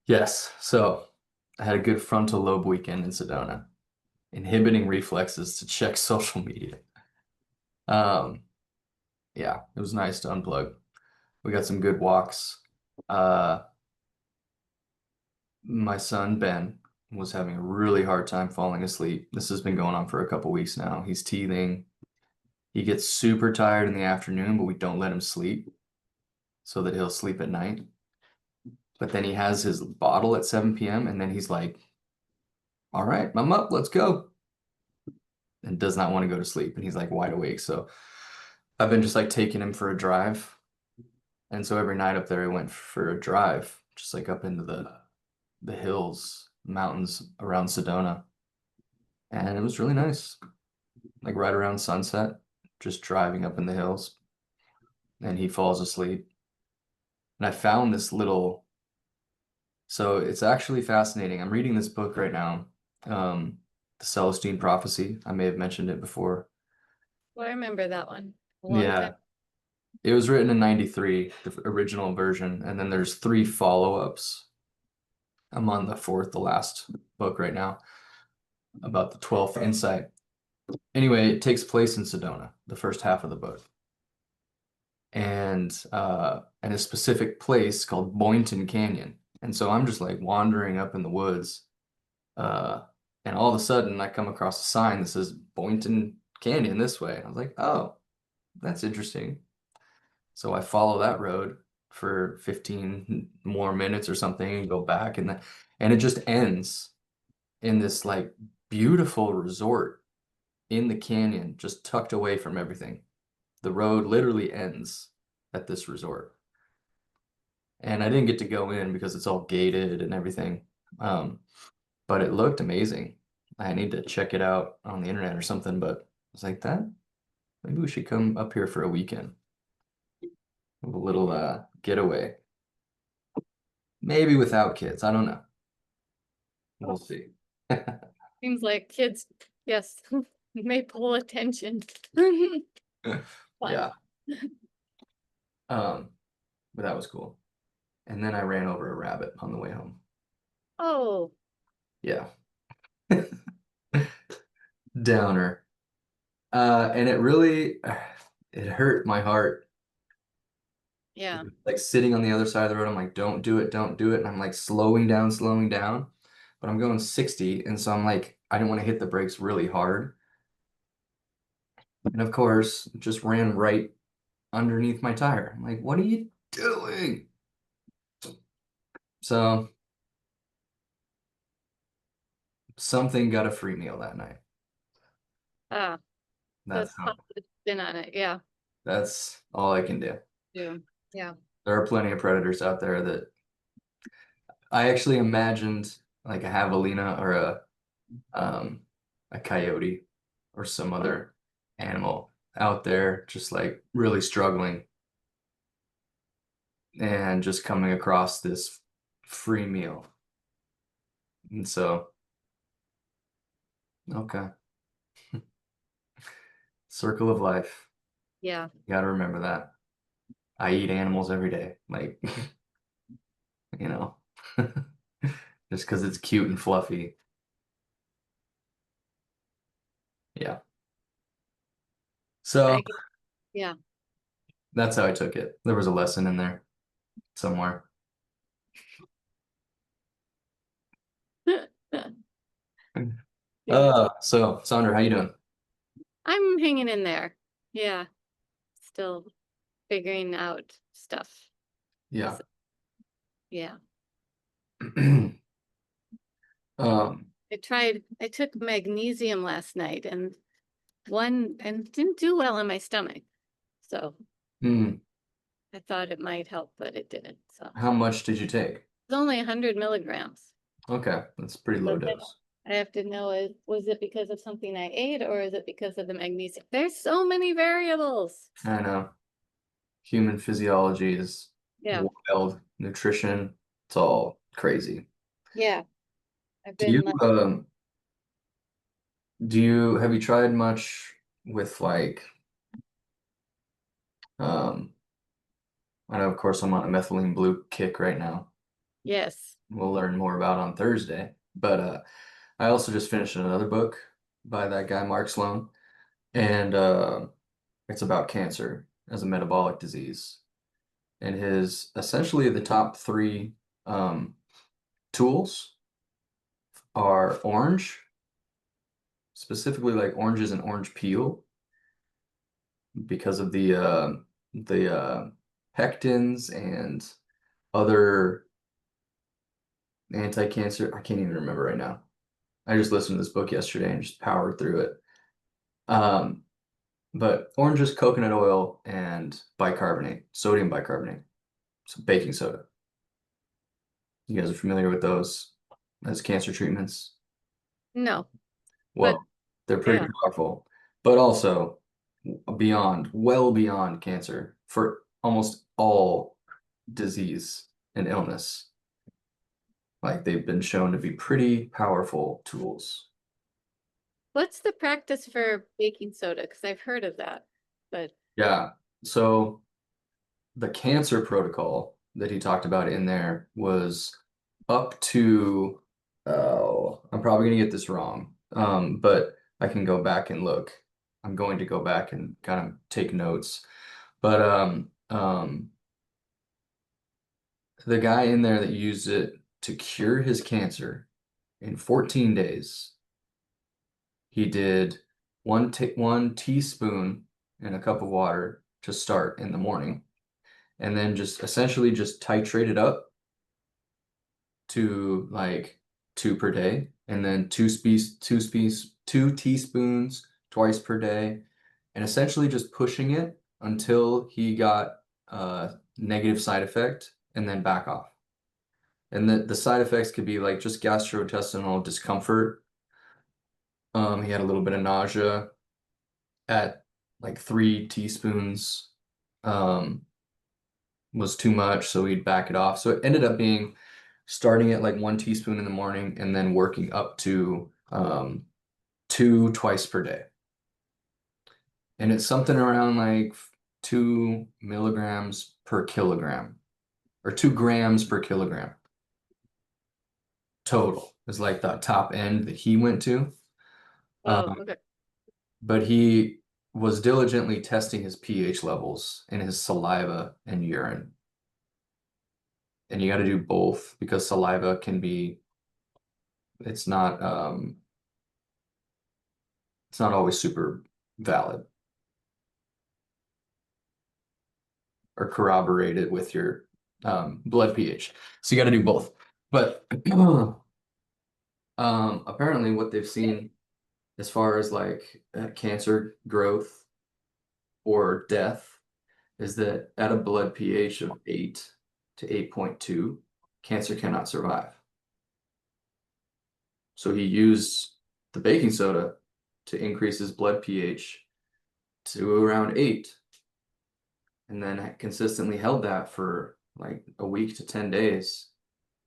Yes. So I had a good frontal lobe weekend in Sedona, inhibiting reflexes to check social media. Um, yeah, it was nice to unplug. We got some good walks. Uh, my son Ben was having a really hard time falling asleep. This has been going on for a couple weeks now. He's teething. He gets super tired in the afternoon, but we don't let him sleep so that he'll sleep at night. But then he has his bottle at 7 p.m. and then he's like, "All right, I'm up, let's go." And does not want to go to sleep. And he's like wide awake. So I've been just like taking him for a drive. And so every night up there, I went for a drive, just like up into the hills, mountains around Sedona. And it was really nice. Like right around sunset, just driving up in the hills. And he falls asleep. And I found this little, so it's actually fascinating. I'm reading this book right now, The Celestine Prophecy. I may have mentioned it before. Well, I remember that one a long time. Yeah. It was written in 93, the original version, and then there's three follow-ups. I'm on the fourth, the last book right now, about the 12th insight. Anyway, it takes place in Sedona, the first half of the book. And in a specific place called Boynton Canyon. And so I'm just like wandering up in the woods. Uh, and all of a sudden I come across a sign that says Boynton Canyon this way. I was like, oh, that's interesting. So I follow that road for 15 more minutes or something and go back and it just ends in this like beautiful resort in the canyon, just tucked away from everything. The road literally ends at this resort. And I didn't get to go in because it's all gated and everything. Um, but it looked amazing. I need to check it out on the internet or something, but I was like that. Maybe we should come up here for a weekend. A little getaway. Maybe without kids. I don't know. We'll see. Seems like kids, yes, may pull attention. Fun. Yeah. Um, but that was cool. And then I ran over a rabbit on the way home. Oh, Yeah. Downer. And it really it hurt my heart. yeah. Like sitting on the other side of the road, I'm like, don't do it, don't do it. And I'm like slowing down, slowing down. But I'm going 60. And so I'm like, I didn't want to hit the brakes really hard. And of course, it just ran right underneath my tire. I'm like, what are you doing? So something got a free meal that night. Ah, That's that's how, positive spin on it. Yeah. that's all I can do. Yeah. Yeah. There are plenty of predators out there that I actually imagined like a javelina or um a coyote or some other animal out there just like really struggling and just coming across this free meal. And so, okay, circle of life. Yeah. You got to remember that. I eat animals every day, like, you know, just because it's cute and fluffy. Yeah. So I get, yeah. that's how I took it. There was a lesson in there somewhere. Yeah. So Sandra, how you doing? I'm hanging in there. Yeah. Still figuring out stuff. Yeah. So, yeah. Um, I took magnesium last night and didn't do well in my stomach. So hmm, I thought it might help, but it didn't. So how much did you take? it's only 100 milligrams. Okay, that's a pretty low So then dose. I have to know was it because of something I ate or is it because of the magnesium? There's so many variables. I know. Human physiology is Yeah. wild. Nutrition, it's all crazy. Yeah. I've Do you been like, have you tried much with like um I know of course I'm on a methylene blue kick right now. Yes. we'll learn more about on Thursday. But I also just finished another book by that guy, Mark Sloan, and it's about cancer as a metabolic disease. And his essentially the top three um, tools are orange, specifically like oranges and orange peel, because of the pectins and other anti-cancer. I can't even remember right now. I just listened to this book yesterday and just powered through it. Um, but oranges, coconut oil, and bicarbonate, sodium bicarbonate, so baking soda. You guys are familiar with those as cancer treatments? No, but Well, they're pretty yeah. powerful, but also beyond, well beyond cancer for almost all disease and illness. Like they've been shown to be pretty powerful tools. What's the practice for baking soda? Because I've heard of that, but Yeah. So the cancer protocol that he talked about in there was up to, oh, I'm probably gonna get this wrong. But I can go back and look. I'm going to go back and kind of take notes. But the guy in there that used it to cure his cancer in 14 days, he did one teaspoon in a cup of water to start in the morning, and then just essentially just titrate it up to like two per day, and then two teaspoons twice per day, and essentially just pushing it until he got a negative side effect and then back off. And the side effects could be like just gastrointestinal discomfort. He had a little bit of nausea at like 3 teaspoons. Um, was too much, so we'd back it off. So it ended up being starting at like 1 teaspoon in the morning and then working up to two twice per day. And it's something around like 2 milligrams per kilogram or 2 grams per kilogram total is like the top end that he went to. oh, Um, okay. but he was diligently testing his pH levels in his saliva and urine. And you got to do both because saliva can be, it's not it's not always super valid or corroborated with your blood pH. So you got to do both. But apparently what they've seen as far as like cancer growth or death is that at a blood pH of 8 to 8.2, cancer cannot survive. So he used the baking soda to increase his blood pH to around 8, and then consistently held that for like a week to 10 days.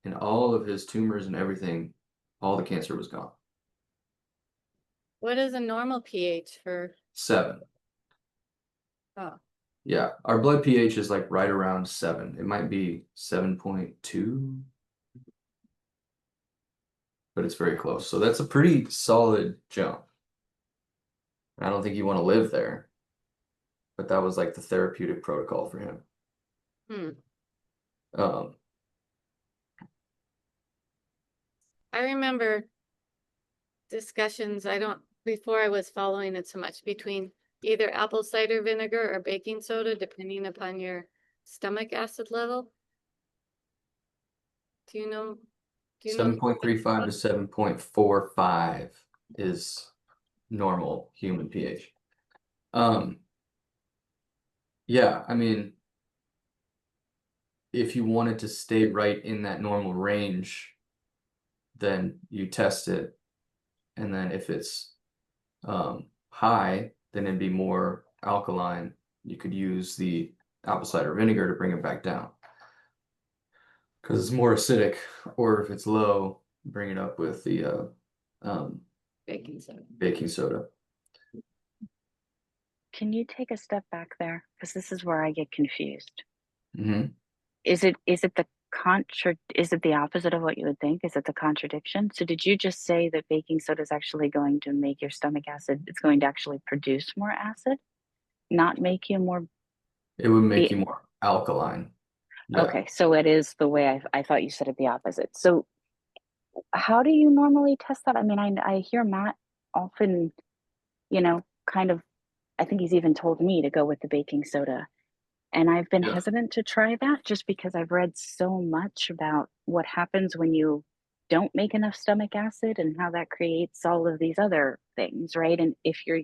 And all of his tumors and everything, all the cancer was gone. What is a normal pH for? 7. Oh, Yeah, our blood pH is like right around 7. It might be 7.2, but it's very close. So that's a pretty solid jump. I don't think you want to live there, but that was like the therapeutic protocol for him. hmm. Um, I remember discussions, I don't, before I was following it so much, between either apple cider vinegar or baking soda, depending upon your stomach acid level. Do you know, do you know? 7.35 to 7.45 is normal human pH. Um, yeah, I mean, if you wanted to stay right in that normal range, then you test it. And then if it's high, then it'd be more alkaline. You could use the apple cider vinegar to bring it back down because it's more acidic. Or if it's low, bring it up with the um, Baking soda. baking soda. Can you take a step back there? Because this is where I get confused. Hmm. Is it the is it the opposite of what you would think? Is it the contradiction? So did you just say that baking soda is actually going to make your stomach acid, it's going to actually produce more acid, not make you more It would make be you more alkaline. Yeah. okay, so it is the way I thought you said it the opposite. So how do you normally test that? I mean, I hear Matt often, kind of I think he's even told me to go with the baking soda. And I've been Yeah. hesitant to try that just because I've read so much about what happens when you don't make enough stomach acid and how that creates all of these other things, right? And if you're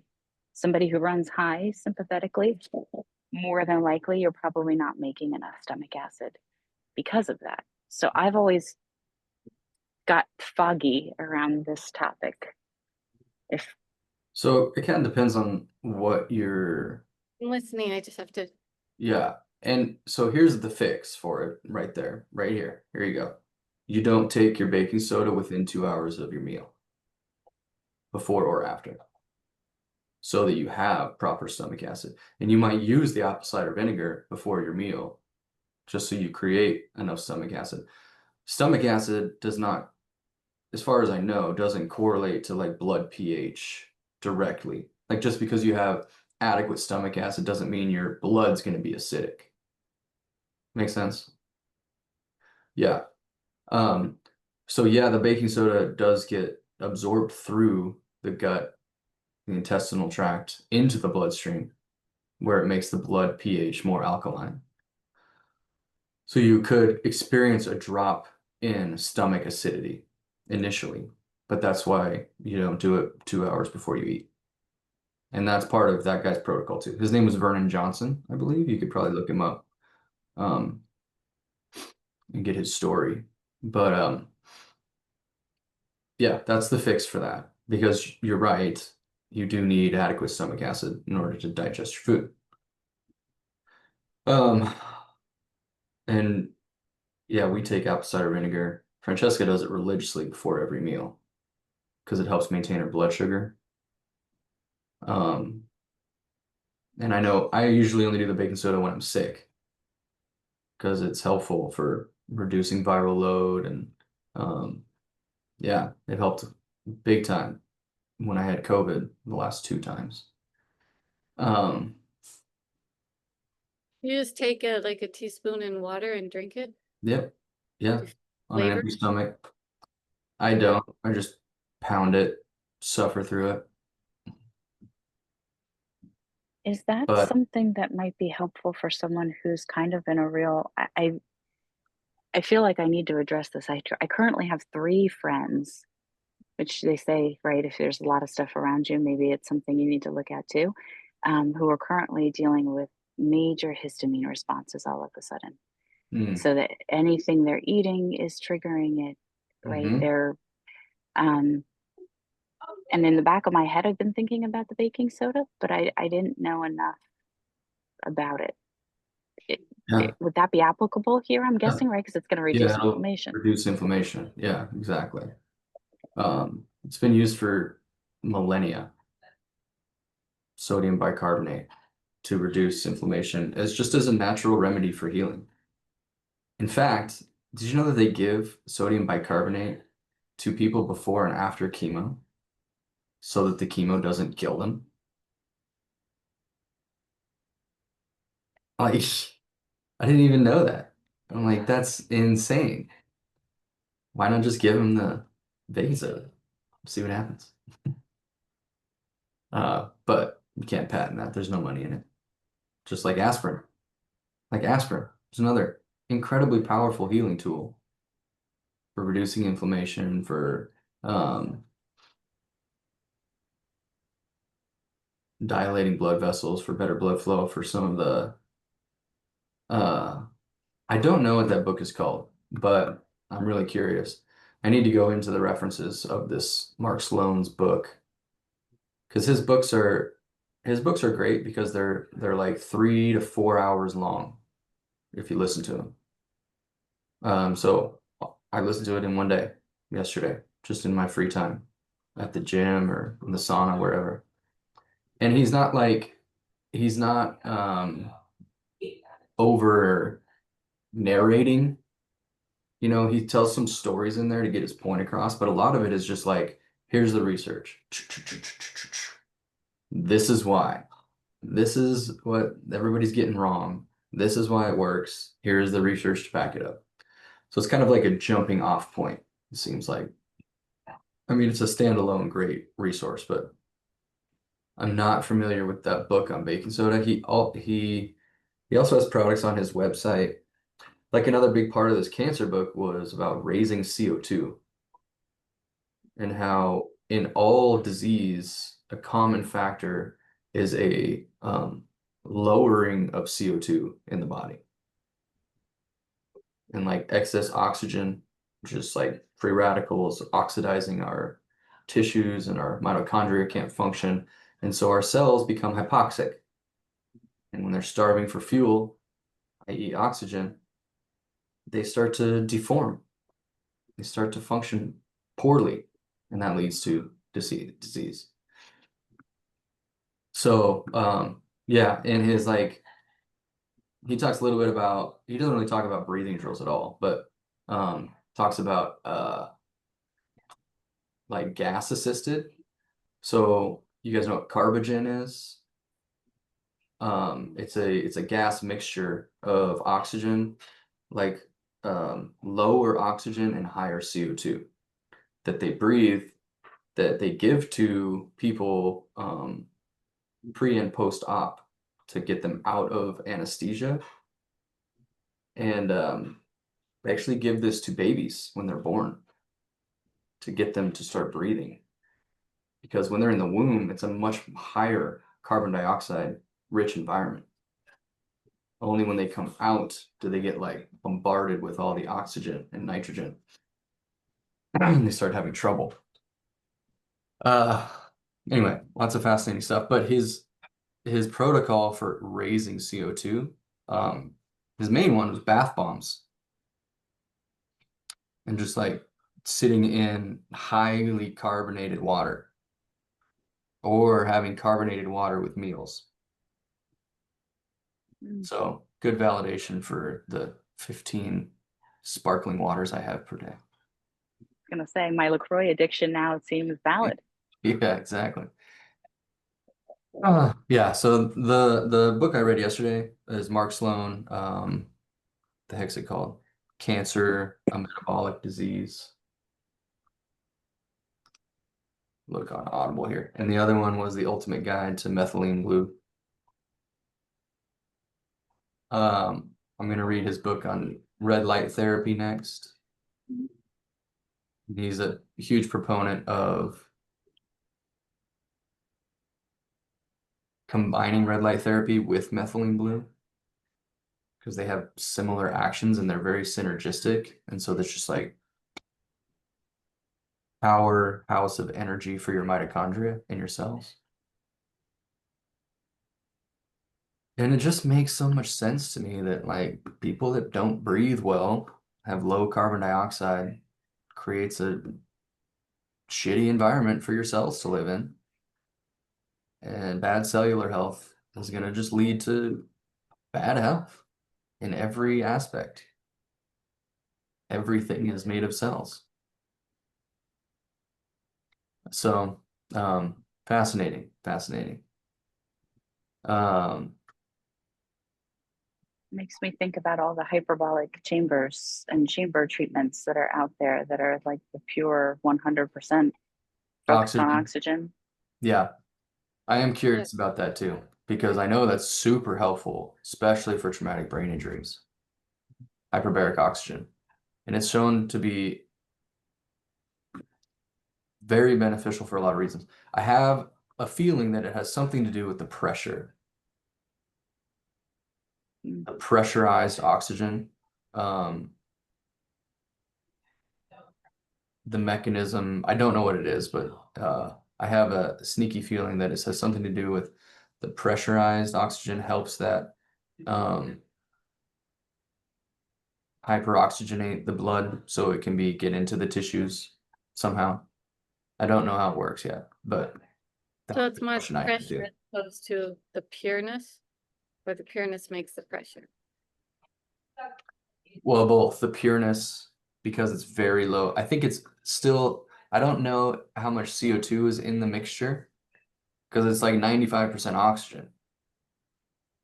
somebody who runs high sympathetically, more than likely you're probably not making enough stomach acid because of that. So I've always got foggy around this topic. If So it kind of depends on what you're, I'm listening, I just have to, yeah. And so here's the fix for it right there, right here. Here you go. You don't take your baking soda within 2 hours of your meal, before or after, so that you have proper stomach acid. And you might use the apple cider vinegar before your meal, just so you create enough stomach acid. Stomach acid does not, as far as I know, doesn't correlate to like blood pH directly. Like just because you have adequate stomach acid doesn't mean your blood's going to be acidic. Make sense? Yeah. Um, so yeah, the baking soda does get absorbed through the gut, the intestinal tract into the bloodstream, where it makes the blood pH more alkaline. So you could experience a drop in stomach acidity initially, but that's why you don't do it 2 hours before you eat. And that's part of that guy's protocol too. His name was Vernon Johnson, I believe. You could probably look him up um, and get his story. But yeah, that's the fix for that because you're right. You do need adequate stomach acid in order to digest your food. Um, and yeah, we take apple cider vinegar. Francesca does it religiously before every meal because it helps maintain her blood sugar. Um, and I know I usually only do the baking soda when I'm sick because it's helpful for reducing viral load and um, yeah, it helped big time when I had COVID the last 2 times. Um, you just take like a teaspoon in water and drink it yep, yeah, to on an flavor. empty stomach. I Yeah. don't. I just pound it, suffer through it. is that But something that might be helpful for someone who's kind of in a real I feel like I need to address this. I currently have 3 friends, which they say, right, if there's a lot of stuff around you, maybe it's something you need to look at too, who are currently dealing with major histamine responses all of a sudden. mm, So that anything they're eating is triggering it, right? hmm Um, and in the back of my head, I've been thinking about the baking soda, but I didn't know enough about it. It, yeah, would that be applicable here? I'm yeah, guessing, right? Because it's going to yeah, reduce it'll inflammation. reduce inflammation. Yeah, exactly. It's been used for millennia, sodium bicarbonate, to reduce inflammation as just as a natural remedy for healing. In fact, did you know that they give sodium bicarbonate to people before and after chemo so that the chemo doesn't kill them? Like, I didn't even know that. I'm like, that's insane. Why not just give them the baking soda? See what happens. But you can't patent that. There's no money in it. Just like aspirin. Like aspirin. It's another incredibly powerful healing tool for reducing inflammation, for um, dilating blood vessels, for better blood flow, for some of the uh, I don't know what that book is called, but I'm really curious. I need to go into the references of this Mark Sloan's book because his books are great because they're like 3 to 4 hours long if you listen to them. So I listened to it in one day yesterday, just in my free time at the gym or in the sauna, wherever. And he's not over narrating. you know, he tells some stories in there to get his point across, but a lot of it is just like, here's the research. This is why. This is what everybody's getting wrong. This is why it works. Here's the research to back it up. So it's kind of like a jumping off point, it seems like. I mean, it's a standalone great resource, but I'm not familiar with that book on baking soda. He also has products on his website. Like another big part of this cancer book was about raising CO2 and how in all disease, a common factor is a lowering of CO2 in the body. And like excess oxygen, just like free radicals oxidizing our tissues and our mitochondria can't function. And so our cells become hypoxic. And when they're starving for fuel, i.e. oxygen, they start to deform. They start to function poorly, and that leads to disease. So, yeah, in his like, he talks a little bit about, he doesn't really talk about breathing drills at all, but talks about like gas assisted. So you guys know what carbogen is? It's a gas mixture of oxygen, like lower oxygen and higher CO2 that they breathe, that they give to people pre and post op to get them out of anesthesia. And they actually give this to babies when they're born to get them to start breathing. Because when they're in the womb, it's a much higher carbon dioxide rich environment. Only when they come out do they get like bombarded with all the oxygen and nitrogen. And they start having trouble. Anyway, lots of fascinating stuff. But his protocol for raising CO2, his main one was bath bombs. And just like sitting in highly carbonated water or having carbonated water with meals. So good validation for the 15 sparkling waters I have per day. Gonna say my LaCroix addiction now seems valid. Yeah, exactly. Yeah, so the book I read yesterday is Mark Sloan. The heck's it called? Cancer, a Metabolic Disease. Look on Audible here. And the other one was The Ultimate Guide to Methylene Blue. I'm gonna read his book on red light therapy next. He's a huge proponent of combining red light therapy with methylene blue because they have similar actions and they're very synergistic. And so there's just like powerhouse of energy for your mitochondria in your cells. And it just makes so much sense to me that like people that don't breathe well, have low carbon dioxide, creates a shitty environment for your cells to live in. And bad cellular health is going to just lead to bad health in every aspect. Everything is made of cells. So, fascinating. Makes me think about all the hyperbolic chambers and chamber treatments that are out there that are like the pure 100% focused on oxygen. Yeah, I am curious about that too, because I know that's super helpful, especially for traumatic brain injuries. Hyperbaric oxygen. And it's shown to be very beneficial for a lot of reasons. I have a feeling that it has something to do with the pressure. The pressurized oxygen. The mechanism, I don't know what it is, but I have a sneaky feeling that it has something to do with the pressurized oxygen helps that hyperoxygenate the blood so it can get into the tissues somehow. I don't know how it works yet, but so it's more pressure as opposed to the pureness, or the pureness makes the pressure. Well, both the pureness because it's very low. I think it's still, I don't know how much CO2 is in the mixture because it's like 95% oxygen,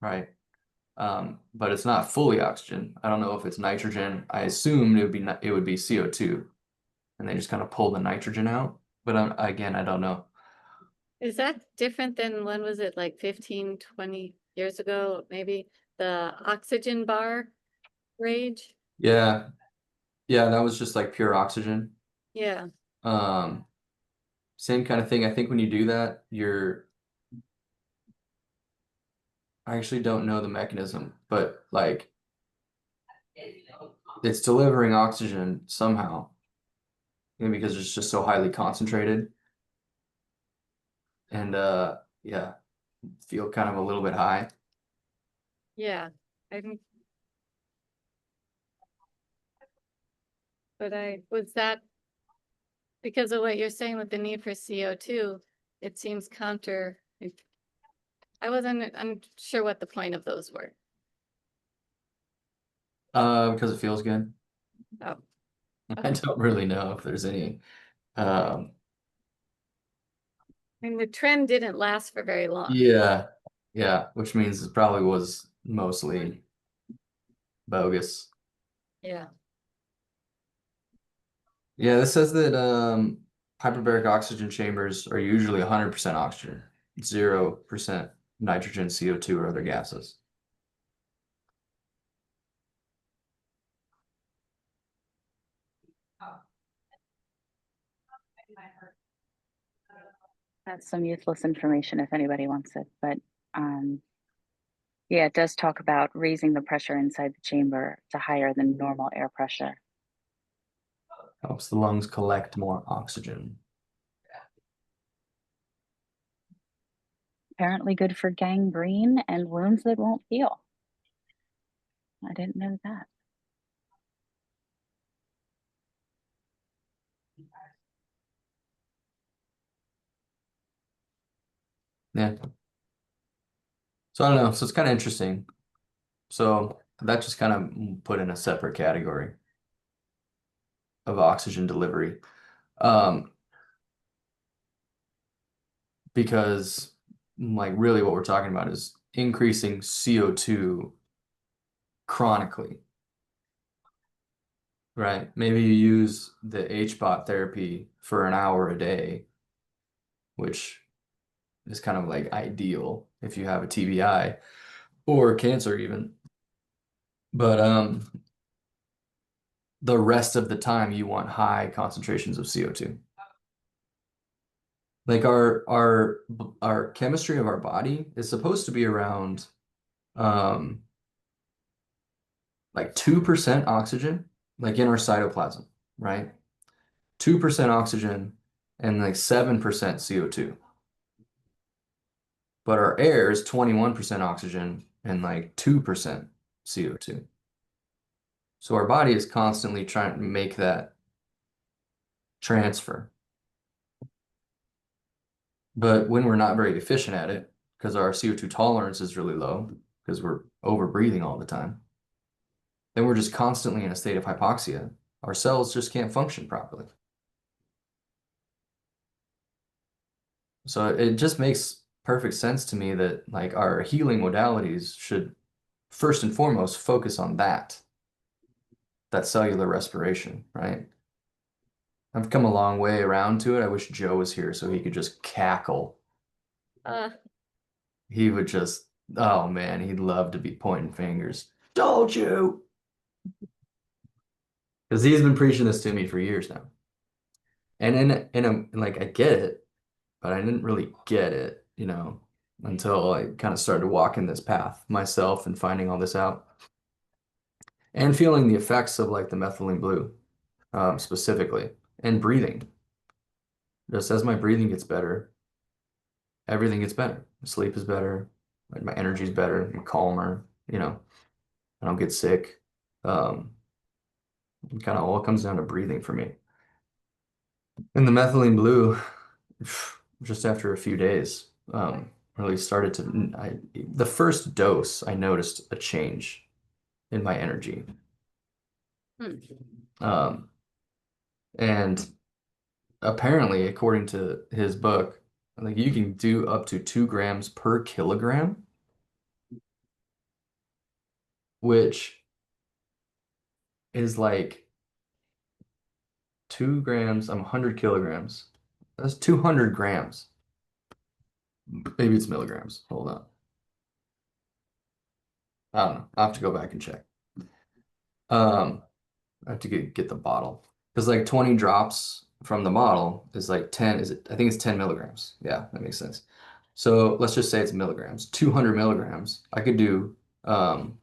right? But it's not fully oxygen. I don't know if it's nitrogen. I assumed it would be CO2, and they just kind of pull the nitrogen out. But again, I don't know. Is that different than when was it like 15, 20 years ago, maybe the oxygen bar rage? Yeah, yeah, that was just like pure oxygen. Yeah, Um, Same kind of thing. I think when you do that, I actually don't know the mechanism, but like it's delivering oxygen somehow, maybe because it's just so highly concentrated. And yeah, feel kind of a little bit high. yeah. I think, but was that because of what you're saying with the need for CO2, it seems counter. I wasn't unsure what the point of those were. Because it feels good. Oh, I don't really know if there's any. Um, I mean, the trend didn't last for very long. yeah, yeah, which means it probably was mostly bogus. Yeah. Yeah, this says that hyperbaric oxygen chambers are usually 100% oxygen, 0% nitrogen, CO2, or other gases. That's some useless information if anybody wants it. But um, yeah, it does talk about raising the pressure inside the chamber to higher than normal air pressure. Helps the lungs collect more oxygen. Apparently good for gangrene and wounds that won't heal. I didn't know that. Yeah. So I don't know. So it's kind of interesting. So that just kind of put in a separate category of oxygen delivery. Um, because like really what we're talking about is increasing CO2 chronically, right? Maybe you use the HBOT therapy for an hour a day, which is kind of like ideal if you have a TBI or cancer even. But the rest of the time you want high concentrations of CO2. Like our chemistry of our body is supposed to be around um like 2% oxygen, like in our cytoplasm, right? 2% oxygen and like 7% CO2. But our air is 21% oxygen and like 2% CO2. So our body is constantly trying to make that transfer. But when we're not very efficient at it, because our CO2 tolerance is really low, because we're over breathing all the time, then we're just constantly in a state of hypoxia. Our cells just can't function properly. So it just makes perfect sense to me that like our healing modalities should first and foremost focus on that cellular respiration, right? I've come a long way around to it. I wish Joe was here so he could just cackle. Uh, He would just, oh man, he'd love to be pointing fingers. Told you. Because he's been preaching this to me for years now. And like I get it, but I didn't really get it, until I kind of started walking this path myself and finding all this out and feeling the effects of like the methylene blue, specifically, and breathing. Just as my breathing gets better, everything gets better. My sleep is better, like my energy is better, I'm calmer, I don't get sick. Um, it kind of all comes down to breathing for me. And the methylene blue, just after a few days, really started to, the first dose, I noticed a change in my energy. Um, and apparently, according to his book, like you can do up to 2 grams per kilogram, which is like 2 grams, 100 kilograms. That's 200 grams. Maybe it's milligrams. Hold on. I don't know. I have to go back and check. I have to get the bottle because like 20 drops from the bottle is like 10. Is it? I think it's 10 milligrams. Yeah, that makes sense. So let's just say it's milligrams. 200 milligrams. I could do. I'm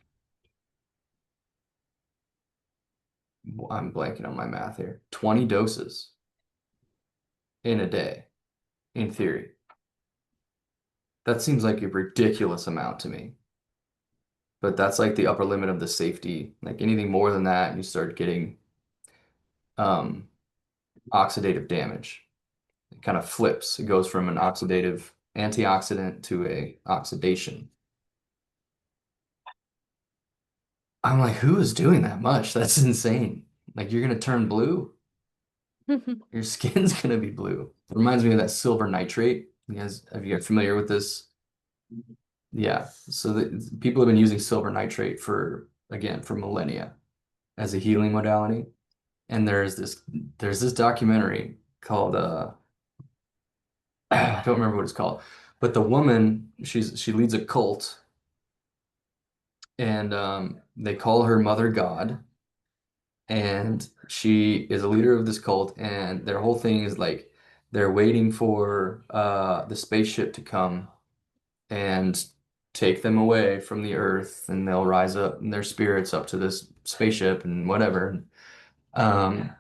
blanking on my math here. 20 doses in a day, in theory. That seems like a ridiculous amount to me. But that's like the upper limit of the safety. Like anything more than that, you start getting um, oxidative damage. It kind of flips. It goes from an oxidative antioxidant to a oxidation. I'm like, who is doing that much? That's insane. Like you're gonna turn blue. Your skin's gonna be blue. It reminds me of that silver nitrate. Have you guys familiar with this? Yeah. So people have been using silver nitrate for again for millennia as a healing modality. And there's this documentary called I don't remember what it's called, but the woman she leads a cult, and they call her Mother God, and she is a leader of this cult, and their whole thing is like they're waiting for the spaceship to come and take them away from the earth, and they'll rise up and their spirits up to this spaceship and whatever. Um,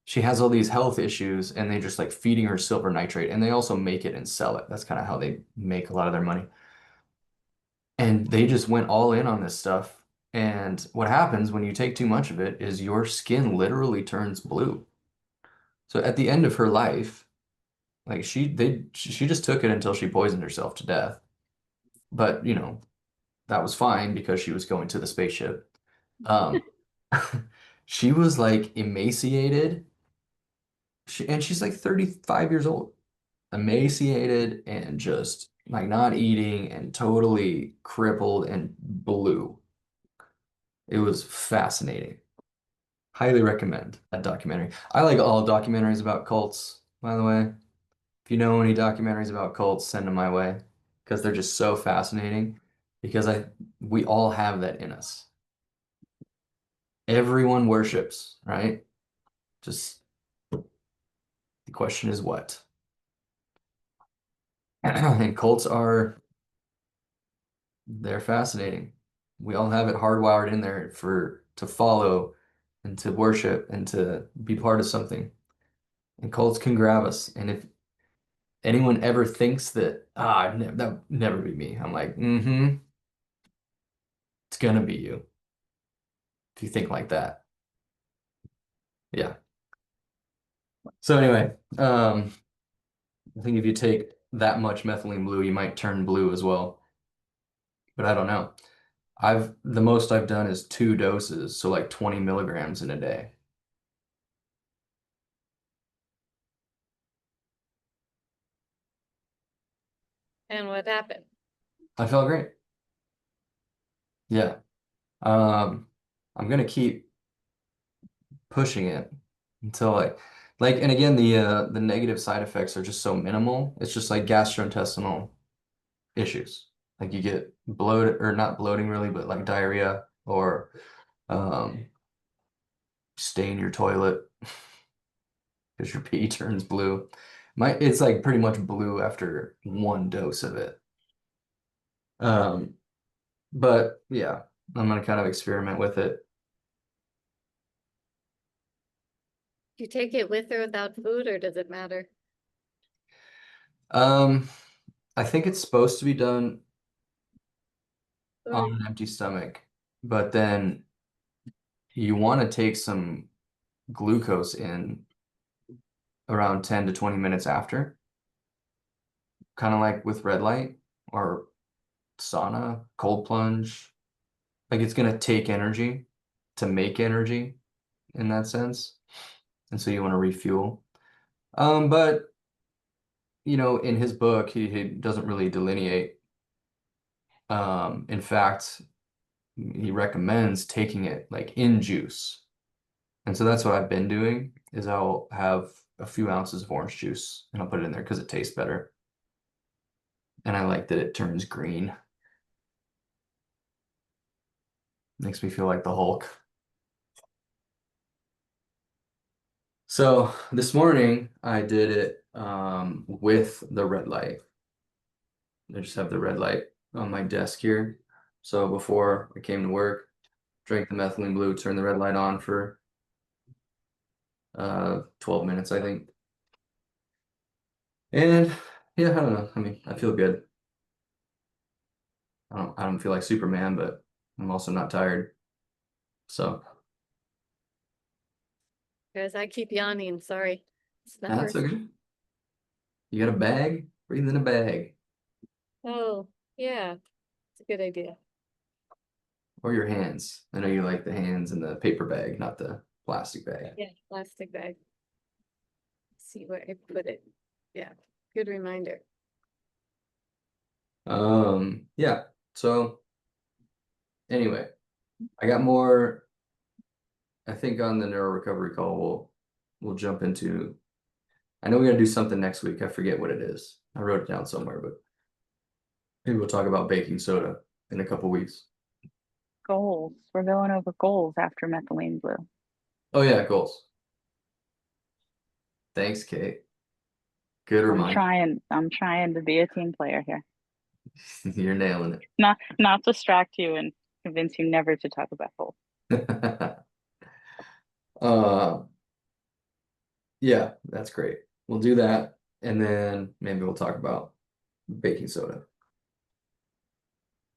she has all these health issues and they just like feeding her silver nitrate and they also make it and sell it. That's kind of how they make a lot of their money. And they just went all in on this stuff. And what happens when you take too much of it is your skin literally turns blue. So at the end of her life, like she just took it until she poisoned herself to death. But that was fine because she was going to the spaceship. Um, she was like emaciated. And she's like 35 years old, emaciated and just like not eating and totally crippled and blue. It was fascinating. Highly recommend that documentary. I like all documentaries about cults, by the way. If you know any documentaries about cults, send them my way because they're just so fascinating because we all have that in us. Everyone worships, right? Just the question is what? And cults they're fascinating. We all have it hardwired in there to follow and to worship and to be part of something. And cults can grab us. And if anyone ever thinks that, that would never be me, I'm like, it's gonna be you if you think like that. Yeah. So anyway, I think if you take that much methylene blue, you might turn blue as well. But I don't know. The most I've done is 2 doses, so like 20 milligrams in a day. And what happened? I felt great. Yeah. Um, I'm gonna keep pushing it until and again the negative side effects are just so minimal. It's just like gastrointestinal issues. Like you get bloated or not bloating really, but like diarrhea or um stain your toilet because your pee turns blue. It's like pretty much blue after 1 dose of it. Um, but yeah, I'm gonna kind of experiment with it. Do you take it with or without food, or does it matter? Um, I think it's supposed to be done on Sorry. an empty stomach, but then you want to take some glucose in around 10 to 20 minutes after, kind of like with red light or sauna, cold plunge. Like it's going to take energy to make energy. in that sense. And so you want to refuel. But you know, in his book, he doesn't really delineate. In fact, he recommends taking it like in juice. And so that's what I've been doing is I'll have a few ounces of orange juice and I'll put it in there because it tastes better. And I like that it turns green. Makes me feel like the Hulk. So this morning I did it with the red light. I just have the red light on my desk here. So before I came to work, drank the methylene blue, turned the red light on for 12 minutes, I think. And yeah, I don't know. I mean, I feel good. I don't feel like Superman, but I'm also not tired. So Guys, I keep yawning, sorry. It's that's numbers. okay. You got a bag? Breathe in a bag. Oh, yeah, it's a good idea. Or your hands. I know you like the hands in the paper bag, not the plastic bag. Yeah, plastic bag. See where I put it. Yeah, good reminder. Yeah. So anyway, I got more. I think on the neuro recovery call, we'll jump into. I know we gotta do something next week. I forget what it is. I wrote it down somewhere, but maybe we'll talk about baking soda in a couple weeks. Goals. We're going over goals after methylene blue. Oh yeah, goals. Thanks, Kate. Good reminder. I'm trying to be a team player here. You're nailing Not distract you and convince you never to talk about goals. it. Uh, yeah, that's great. We'll do that, and then maybe we'll talk about baking soda.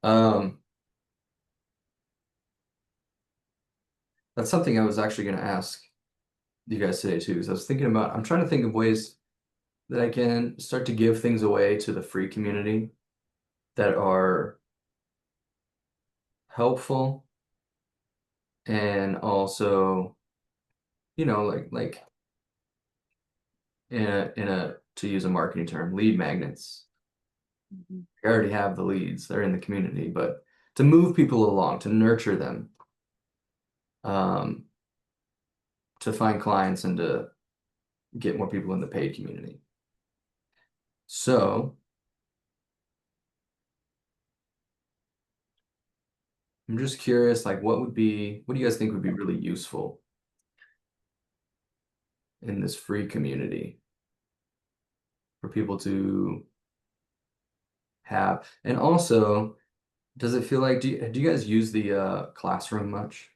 Um, that's something I was actually going to ask you guys today too. Because I was thinking about, I'm trying to think of ways that I can start to give things away to the free community that are helpful and also, you know, like in a to use a marketing term, lead magnets. Mhm. I already have the leads, they're in the community, but to move people along, to nurture them, um, to find clients and to get more people in the paid community. So I'm just curious, like what do you guys think would be really useful in this free community for people to have? And also, does it feel like, do you guys use the classroom much?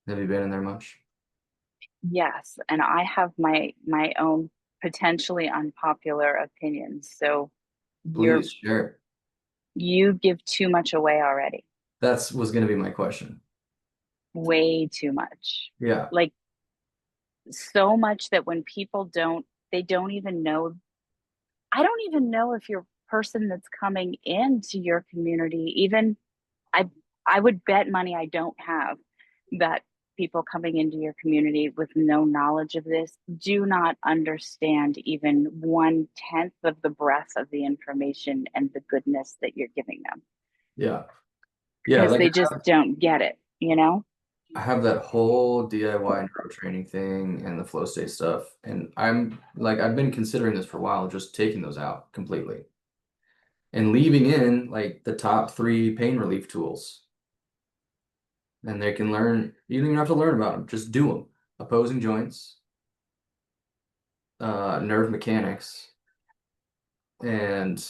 Have you been in there much? Yes, and I have my own potentially unpopular opinions. So Please share. you give too much away already. That's was going to be my question. Way too much. Yeah. Like so much that when people they don't even know. I don't even know if your person that's coming into your community even I I would bet money I don't have that people coming into your community with no knowledge of this do not understand even 1/10 of the breadth of the information and the goodness that you're giving them Yeah. Yeah, because like they just don't get it, you know? I have that whole DIY neurotraining thing and the flow state stuff. And I'm like, I've been considering this for a while, just taking those out completely and leaving in like the top 3 pain relief tools. And they can learn, you don't even have to learn about them, just do them. Opposing joints, nerve mechanics, and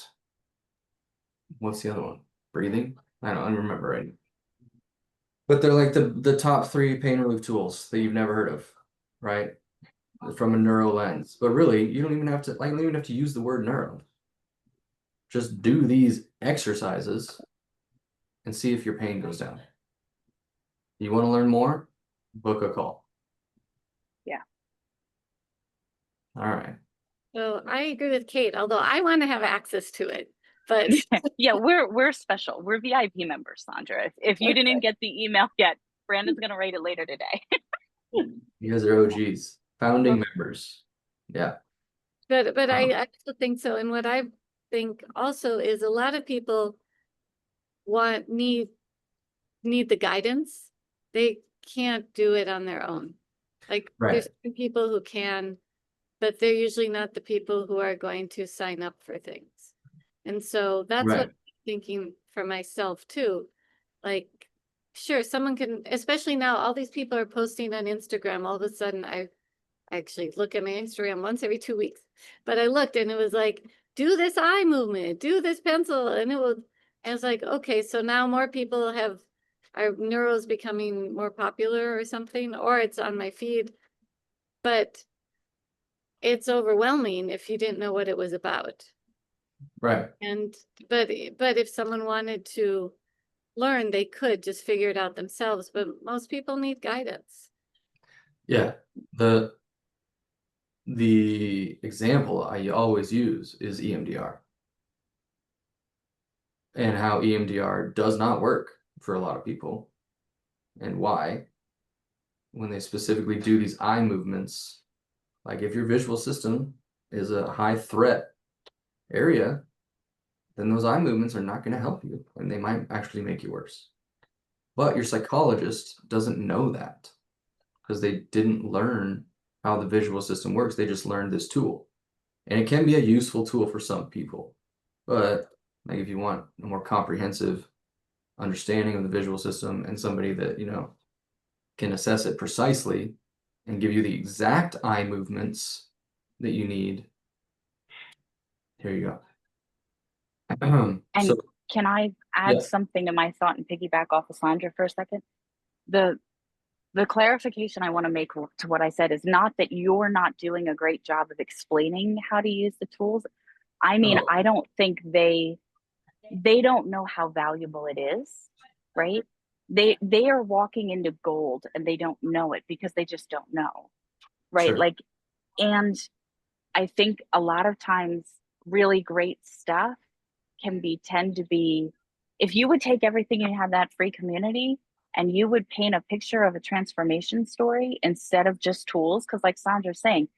what's the other one? Breathing? I don't remember right. But they're like the top 3 pain relief tools that you've never heard of, right? From a neuro lens. But really, you don't even have to like you don't even have to use the word neuro. Just do these exercises and see if your pain goes down. You want to learn more? Book a call. Yeah. All right. So I agree with Kate, although I want to have access to it, but Yeah, we're special. We're VIP members, Sandra. If you didn't get the email yet, Brandon's gonna rate it later today. You guys are OGs, founding members. Yeah. But Um, I also think so. And what I think also is a lot of people want need the guidance. They can't do it on their own. Like right. there's some people who can, but they're usually not the people who are going to sign up for things. And so that's what Right. I'm thinking for myself too. Like, sure, someone can, especially now, all these people are posting on Instagram. All of a sudden, I actually look at my Instagram once every 2 weeks, but I looked and it was like, do this eye movement, do this pencil. And I was like, okay, so now more people our neuros becoming more popular or something, or it's on my feed, but it's overwhelming if you didn't know what it was about. Right. And, but if someone wanted to learn, they could just figure it out themselves, but most people need guidance. Yeah. The example I always use is EMDR and how EMDR does not work for a lot of people and why when they specifically do these eye movements, like if your visual system is a high threat area, then those eye movements are not going to help you and they might actually make you worse. But your psychologist doesn't know that because they didn't learn how the visual system works. They just learned this tool. And it can be a useful tool for some people. But like if you want a more comprehensive understanding of the visual system and somebody that, can assess it precisely and give you the exact eye movements that you need, here you go. So, And can I yeah. add something to my thought and piggyback off of Sandra for a second? The the clarification I want to make to what I said is not that you're not doing a great job of explaining how to use the tools. I mean, Oh, I don't think they don't know how valuable it is, right? They are walking into gold and they don't know it because they just don't know, right? sure. Like, and I think a lot of times really great stuff tend to be, if you would take everything you have that free community and you would paint a picture of a transformation story instead of just tools, because like Sandra's saying,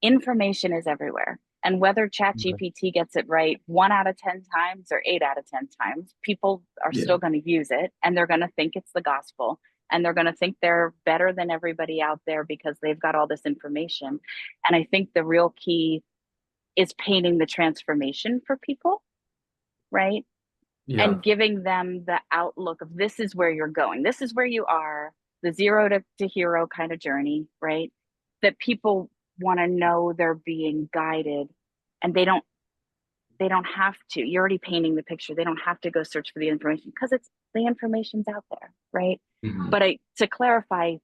information is everywhere. And whether Okay. ChatGPT gets it right 1 out of 10 times or 8 out of 10 times, people are Yeah. still going to use it and they're going to think it's the gospel and they're going to think they're better than everybody out there because they've got all this information. And I think the real key is painting the transformation for people, right? Yeah. And giving them the outlook of this is where you're going, this is where you are, the zero to hero kind of journey, right? That people want to know they're being guided and they don't have to. You're already painting the picture. They don't have to go search for the information because it's the information's out there, right? Mhm. But to clarify,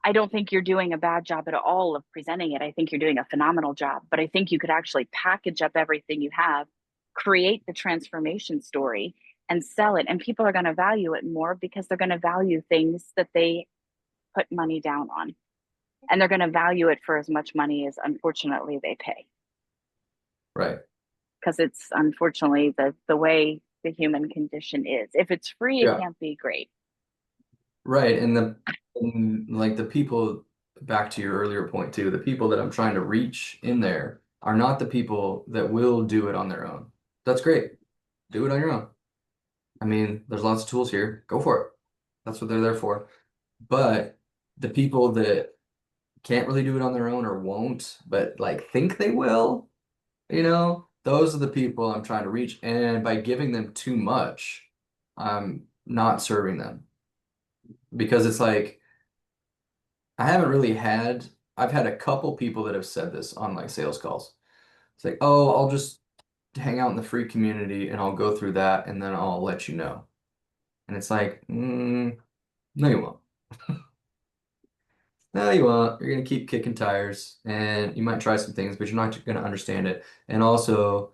I don't think you're doing a bad job at all of presenting it. I think you're doing a phenomenal job, but I think you could actually package up everything you have, create the transformation story, and sell it. And people are going to value it more because they're going to value things that they put money down on. And they're going to value it for as much money as unfortunately they pay. Right. Because it's unfortunately the way the human condition is. If it's free, it Yeah. can't be great. Right. And like the people, back to your earlier point too, the people that I'm trying to reach in there are not the people that will do it on their own. That's great. Do it on your own. I mean, there's lots of tools here. Go for it. That's what they're there for. But the people that can't really do it on their own or won't, but like think they will, those are the people I'm trying to reach. And by giving them too much, I'm not serving them because it's like I've had a couple people that have said this on like sales calls. It's like, oh, I'll just hang out in the free community and I'll go through that and then I'll let you know. And it's like, no, you won't. No, you won't. You're gonna keep kicking tires and you might try some things, but you're not gonna understand it. And also,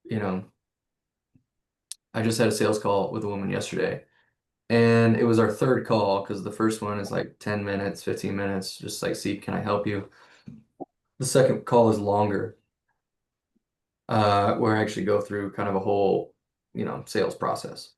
you know, I just had a sales call with a woman yesterday. And it was our third call because the first one is like 10 minutes, 15 minutes, just like, see, can I help you? The second call is longer, where I actually go through kind of a whole, sales process.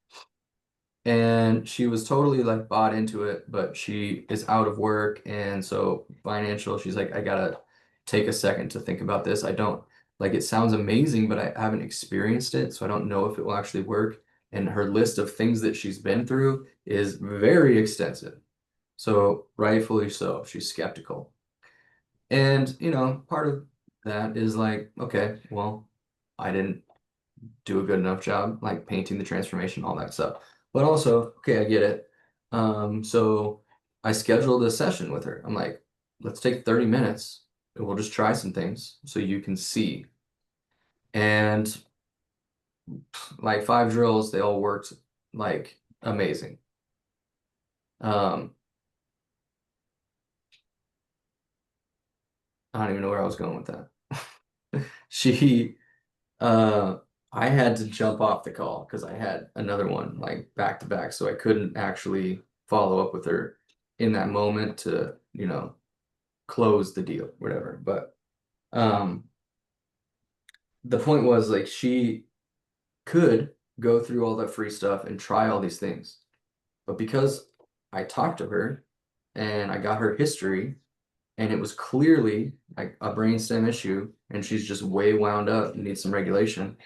And she was totally like bought into it, but she is out of work, and so financial, she's like, I gotta take a second to think about this. I don't like it sounds amazing, but I haven't experienced it, so I don't know if it will actually work. And her list of things that she's been through is very extensive. So rightfully so, she's skeptical. And, part of that is like, okay, well, I didn't do a good enough job, like painting the transformation, all that stuff. But also, okay, I get it. So I scheduled a session with her. I'm like, let's take 30 minutes and we'll just try some things so you can see. And like 5 drills, they all worked like amazing. Um, I don't even know where I was going with that. She Uh, I had to jump off the call because I had another one like back to back, so I couldn't actually follow up with her in that moment to, close the deal, whatever. But um, the point was like she could go through all that free stuff and try all these things, but because I talked to her and I got her history, and it was clearly like a brainstem issue, and she's just way wound up and needs some regulation.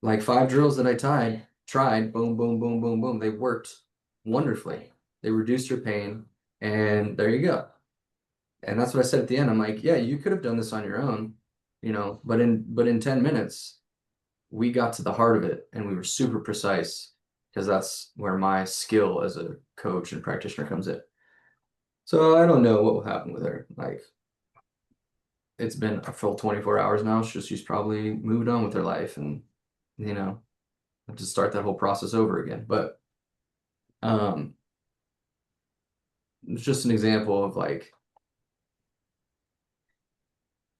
Like 5 drills that I tried, boom, boom, boom, boom, boom. They worked wonderfully. They reduced your pain, and there you go. And that's what I said at the end. I'm like, yeah, you could have done this on your own, but in 10 minutes, we got to the heart of it and we were super precise because that's where my skill as a coach and practitioner comes in. So I don't know what will happen with her. Like it's been a full 24 hours now. She's probably moved on with her life and you know have to start that whole process over again. But um, it's just an example of like,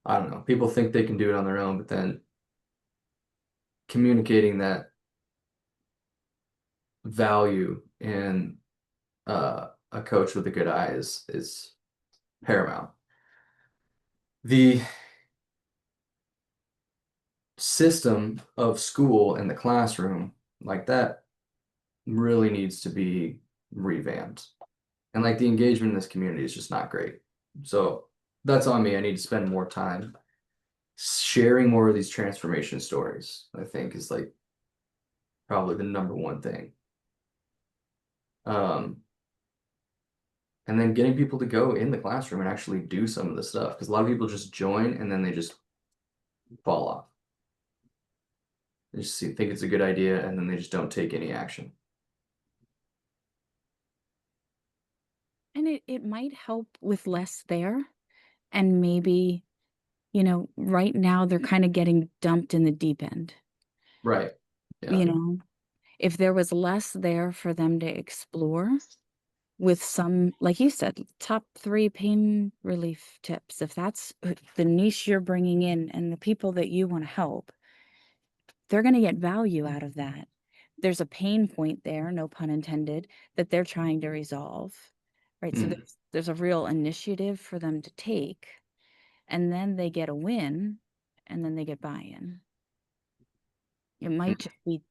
I don't know, people think they can do it on their own, but then communicating that value in a coach with a good eye is paramount. The system of school and the classroom, like that, really needs to be revamped. And like the engagement in this community is just not great. So that's on me. I need to spend more time sharing more of these transformation stories, I think, is like probably the number one thing. Um, and then getting people to go in the classroom and actually do some of the stuff because a lot of people just join and then they just fall off. They just think it's a good idea and then they just don't take any action. And it might help with less there. And maybe, right now they're kind of getting dumped in the deep end. Right. Yeah. You know, if there was less there for them to explore with some, like you said, top 3 pain relief tips, if that's the niche you're bringing in and the people that you want to help, they're going to get value out of that. There's a pain point there, no pun intended, that they're trying to resolve, right? So Mm. there's a real initiative for them to take, and then they get a win, and then they get buy-in. It might just be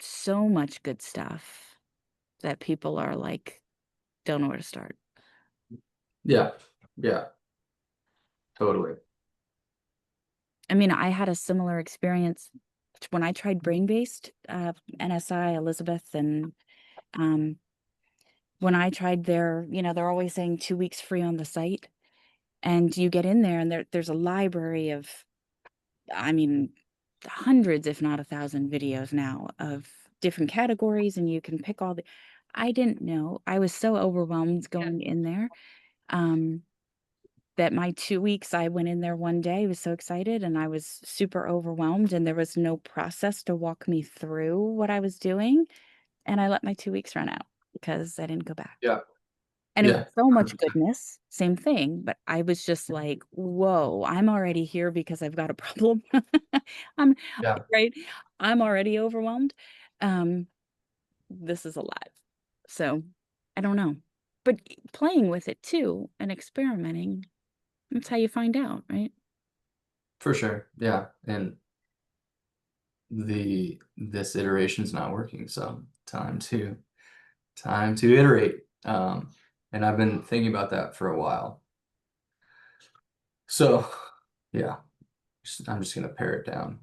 so much good stuff that people are like, don't know where to start. Yeah. Yeah. Totally. I mean, I had a similar experience when I tried brain-based NSI, Elizabeth, and when I tried they're always saying 2 weeks free on the site. And you get in there and there's a library of, I mean, hundreds, if not 1,000 videos now of different categories, and you can pick all the. I didn't know. I was so overwhelmed going in there. That my 2 weeks, I went in there one day, was so excited, and I was super overwhelmed, and there was no process to walk me through what I was doing, and I let my 2 weeks run out because I didn't go back. Yeah. And it was Yeah. so much 100%. goodness, same thing, but I was just like, "Whoa, I'm already here because I've got a problem." I'm Yeah. right? I'm already overwhelmed. Um, this is a lot. So, I don't know. But playing with it too and experimenting, that's how you find out, right? For sure. Yeah. And this iteration's not working. So Time to iterate. And I've been thinking about that for a while. So, yeah, I'm just gonna pare it down.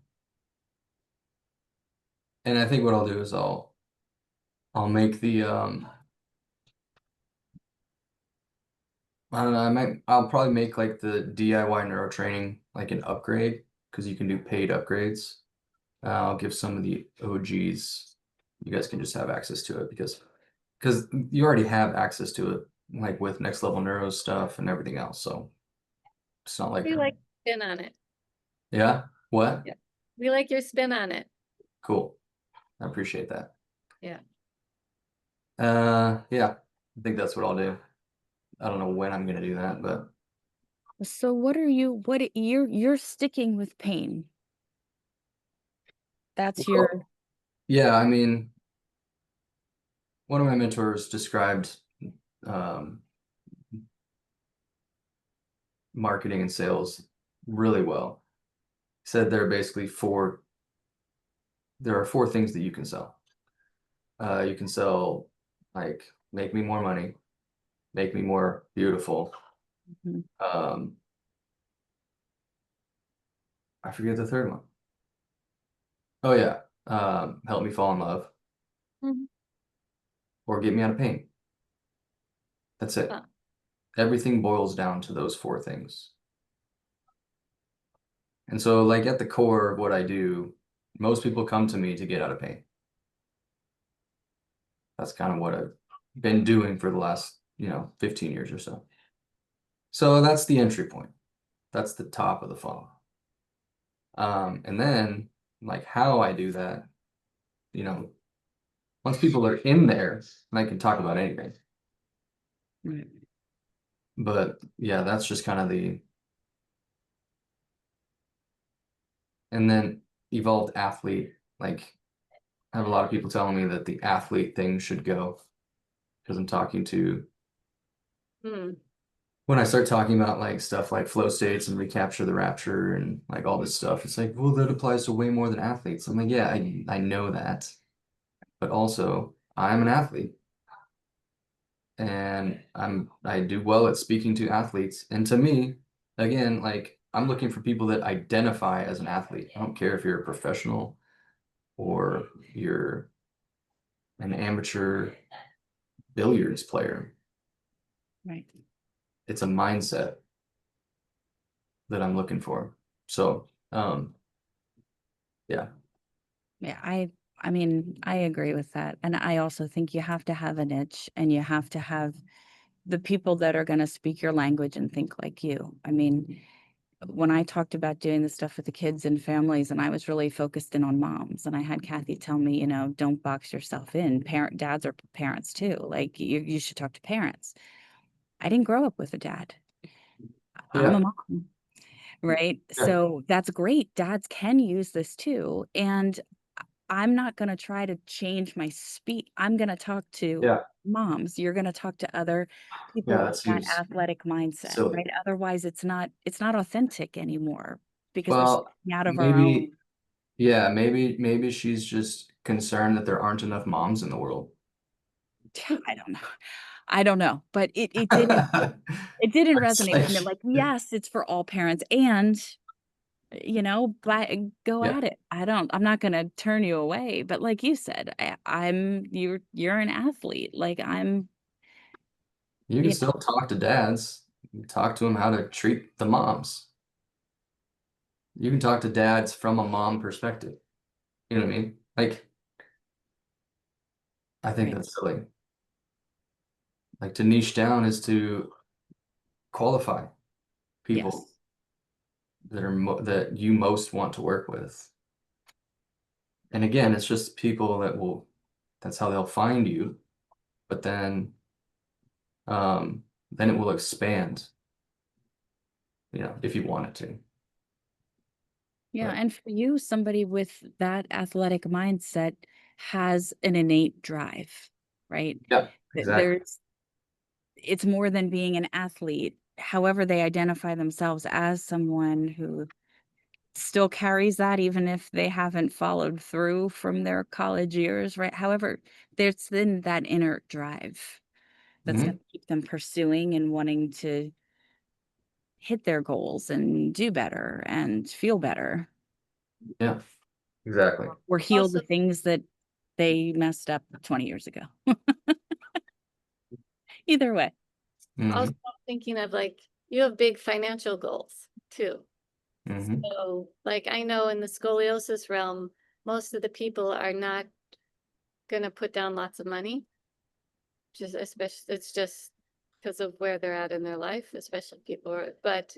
And I think what I'll do is I'll make the I don't know, I'll probably make like the DIY neurotraining like an upgrade because you can do paid upgrades. I'll give some of the OGs, you guys can just have access to it because you already have access to it, like with next level neuro stuff and everything else. So it's not like We like spin on it. yeah, what? Yeah. We like your spin on it. Cool. I appreciate that. Yeah. Yeah, I think that's what I'll do. I don't know when I'm gonna do that, but So what you're sticking with pain. That's your well, yeah, I mean, one of my mentors described um, marketing and sales really well. He said there are four things that you can sell. You can sell like make me more money, make me more beautiful. Mhm. Um, I forget the third one. Oh yeah, help me fall in love Mhm. or get me out of pain. That's it. Huh. Everything boils down to those four things. And so, like at the core of what I do, most people come to me to get out of pain. That's kind of what I've been doing for the last, 15 years or so. So that's the entry point. That's the top of the funnel. And then like how I do that, you know, once people are in there, I can talk about anything. Right. But yeah, that's just kind of and then evolved athlete. Like I have a lot of people telling me that the athlete thing should go because I'm talking to Hmm. when I start talking about like stuff like flow states and recapture the rapture and like all this stuff, it's like, well, that applies to way more than athletes. I'm like, yeah, I know that, but also I'm an athlete and I do well at speaking to athletes. And to me, again, like I'm looking for people that identify as an athlete. I don't care if you're a professional or you're an amateur billiards player. Right. It's a mindset that I'm looking for. So, yeah. Yeah, I mean, I agree with that. And I also think you have to have a niche and you have to have the people that are going to speak your language and think like you. I mean, when I talked about doing the stuff with the kids and families, and I was really focused in on moms, and I had Kathy tell me, don't box yourself in. Dads are parents too. Like you should talk to parents. I didn't grow up with a dad. I'm Yeah. a mom, right? Yeah. So that's great. Dads can use this too. And I'm not going to try to change my speech. I'm going to talk to Yeah. moms. You're going to talk to other people Yeah. with That that seems athletic mindset, silly. right? Otherwise it's not authentic anymore because we're Well, stepping out of our own. maybe, yeah, maybe she's just concerned that there aren't enough moms in the world. I don't know. I don't know, but it didn't It's resonate like, for me. Like, yes, it's for all parents and but go yeah, at it. I'm not going to turn you away, but like you said, you're an athlete. Like you can you still talk to dads, you can talk to them how to treat the moms. You can talk to dads from a mom perspective. You know what I mean? Like, I think right. that's silly. Like to niche down is to qualify people Yes. that that you most want to work with. And again, it's just people that's how they'll find you. But then it will expand, if you want it to. Yeah, But and for you, somebody with that athletic mindset has an innate drive, right? yeah, exactly. There's it's more than being an athlete. However, they identify themselves as someone who still carries that even if they haven't followed through from their college years, right? However, there's then that inner drive that's Mhm. going to keep them pursuing and wanting to hit their goals and do better and feel better Yeah, exactly. or heal Also, the things that they messed up 20 years ago. Either way. also Mhm. thinking of like, you have big financial goals too. Mhm. So like, I know in the scoliosis realm, most of the people are not gonna put down lots of money. Just especially, it's just because of where they're at in their life, especially but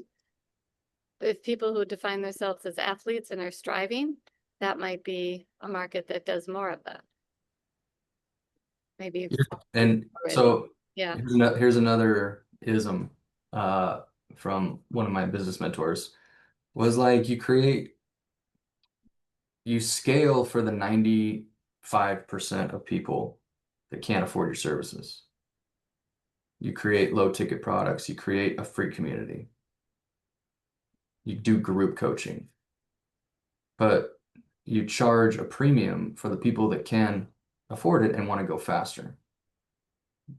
if people who define themselves as athletes and are striving, that might be a market that does more of that. Maybe you've And already, so yeah. here's another ism from one of my business mentors was like you scale for the 95% of people that can't afford your services. You create low ticket products, you create a free community. You do group coaching, but you charge a premium for the people that can afford it and want to go faster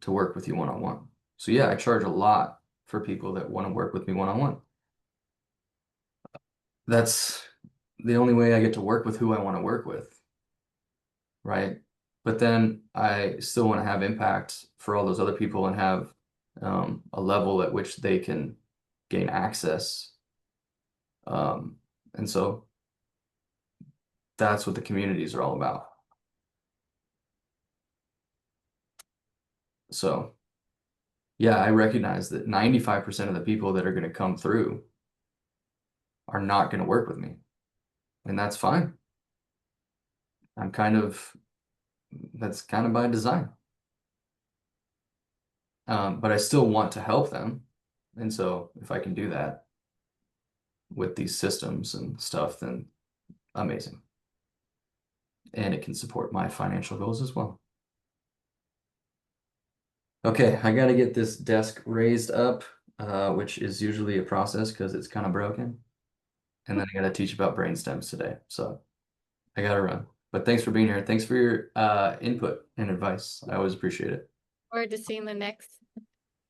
to work with you one-on-one. So yeah, I charge a lot for people that want to work with me one-on-one. That's the only way I get to work with who I want to work with, right? But then I still want to have impact for all those other people and have a level at which they can gain access. And so that's what the communities are all about. So yeah, I recognize that 95% of the people that are going to come through are not going to work with me. And that's fine. That's kind of by design. But I still want to help them. And so if I can do that with these systems and stuff, then amazing. And it can support my financial goals as well. Okay, I got to get this desk raised up, which is usually a process because it's kind of broken. And then I got to teach about brain stems today. So I got to run. But thanks for being here. Thanks for your input and advice. I always appreciate it. Forward to seeing the next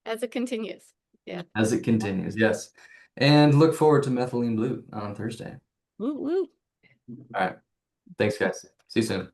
as it continues. Yeah. As it continues, yes. And look forward to methylene blue on Thursday. Woo woo. All right. Thanks, guys. See you soon.